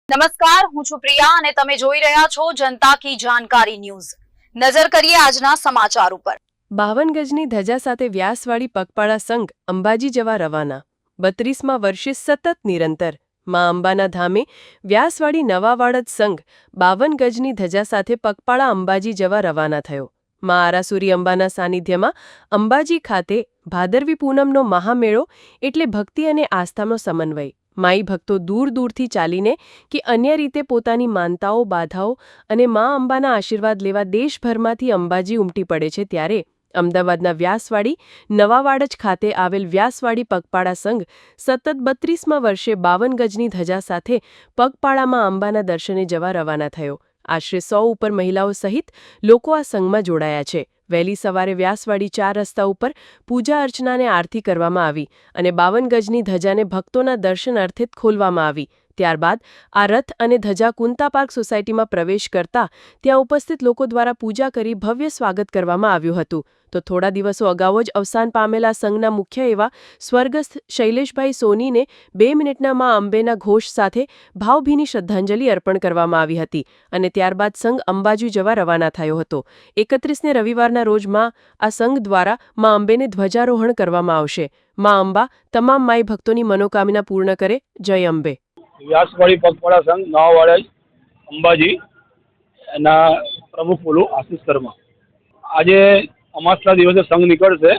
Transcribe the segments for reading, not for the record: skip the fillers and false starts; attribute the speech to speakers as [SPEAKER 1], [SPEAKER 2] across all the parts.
[SPEAKER 1] નમસ્કાર, હું છું પ્રિયા અને તમે જોઈ રહ્યા છો જનતા કી જાણકારી ન્યૂઝ। નજર કરીએ આજના સમાચાર ઉપર।
[SPEAKER 2] 52 ગજની ધજા સાથે વ્યાસવાડી પગપાળા સંઘ અંબાજી જવા રવાના। 32મા વર્ષે સતત નિરંતર માં અંબાના ધામે વ્યાસવાડી નવાવાડદ સંઘ 52 ગજની ધજા સાથે પગપાળા અંબાજી જવા રવાના થયો। માં આરાસુરી અંબાના સાનિધ્યમાં અંબાજી ખાતે ભાદરવી પૂનમનો મહામેળો એટલે ભક્તિ અને આસ્થાનો સમન્વય। માઈ ભક્તો દૂર દૂરથી ચાલીને કે અન્ય રીતે પોતાની માનતાઓ બાધાઓ અને માં અંબાના આશીર્વાદ લેવા દેશભરમાંથી અંબાજી ઉમટી પડે છે। ત્યારે અમદાવાદના વ્યાસવાડી નવાવાડજ ખાતે આવેલ વ્યાસવાડી પગપાળા સંઘ સતત 32મા વર્ષે 52 ગજની ધજા સાથે પગપાળામાં અંબાના દર્શને જવા રવાના થયો। આશરે 100 ઉપર મહિલાઓ સહિત લોકો આ સંઘમાં જોડાયા છે। વહેલી સવારે વ્યાસવાડી 4 રસ્તા ઉપર પૂજા અર્ચના અને આરતી કરવામાં આવી અને 52 ગજની ધજાને ભક્તોના દર્શન અર્થે ખોલવામાં આવી। ત્યારબાદ આ રથ અને ધજા કુંતા પાર્ક સોસાયટીમાં પ્રવેશ કરતા ત્યાં ઉપસ્થિત લોકો દ્વારા પૂજા કરી ભવ્ય સ્વાગત કરવામાં આવ્યું હતું। તો થોડા દિવસો અગાઉ જ અવસાન પામેલા સંઘના મુખ્ય એવા સ્વર્ગસ્થ શૈલેષભાઈ સોનીને 2 મિનિટના માં અંબેના ઘોષ સાથે ભાવભીની શ્રદ્ધાંજલિ અર્પણ કરવામાં આવી હતી અને ત્યારબાદ સંઘ અંબાજી જવા રવાના થયો હતો। 31ને રવિવારના રોજ આ સંઘ દ્વારા માં અંબેને ધ્વજારોહણ કરવામાં આવશે। માં અંબા તમામ માઈ ભક્તોની મનોકામના પૂર્ણ કરે। જય અંબે।
[SPEAKER 3] વ્યાસવાડી પગપાળા સંઘ નવાવાડા અંબાજી એના પ્રમુખ બોલું આશીષ શર્મા। આજે અમાસના દિવસે સંઘ નીકળશે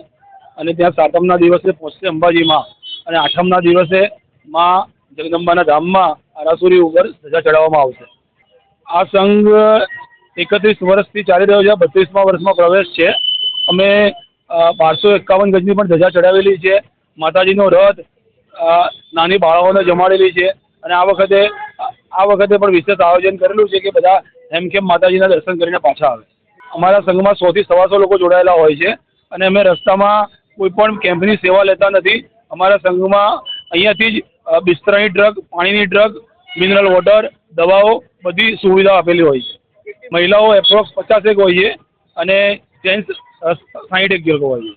[SPEAKER 3] અને ત્યાં સાતમના દિવસે પહોંચશે અંબાજીમાં અને આઠમના દિવસે માં જગદંબાના ધામમાં આરાસુરી ઉપર ધજા ચડાવવામાં આવશે। આ સંઘ 31 વર્ષથી ચાલી રહ્યો છે। 32મા વર્ષમાં પ્રવેશ છે। અમે 1251 ગજની પણ ધજા ચડાવેલી છે। માતાજીનો રથ નાની બાળાઓને જમાડેલી છે અને આ વખતે પણ વિશેષ આયોજન કરેલું છે કે બધા હેમખેમ માતાજીના દર્શન કરીને પાછા આવે। અમારા સંઘમાં 100 થી 125 લોકો જોડાયેલા હોય છે અને અમે રસ્તામાં કોઈ પણ કેમ્પની સેવા લેતા નથી। અમારા સંઘમાં અહીંયાથી જ બિસ્તરાની ટ્રક, પાણીની ટ્રક, મિનરલ વોટર, દવાઓ બધી સુવિધા આપેલી હોય છે। મહિલાઓ એપ્રોક્સ 50 હોય છે અને જેન્ટ્સ 60 લોકો હોય છે।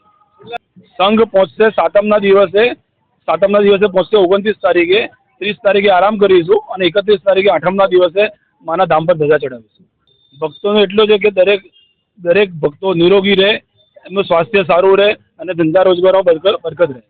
[SPEAKER 3] સંઘ પહોંચશે સાતમના દિવસે પહોંચશે 29 તારીખે। 30 તારીખે આરામ કરીશું અને 31 તારીખે આઠમના દિવસે માના ધામ પર ધજા ચડાવીશું। ભક્તોનો એટલો છે કે દરેક ભક્તો નિરોગી રહે, એમનું સ્વાસ્થ્ય સારું રહે અને ધંધા રોજગારમાં બરકત રહે।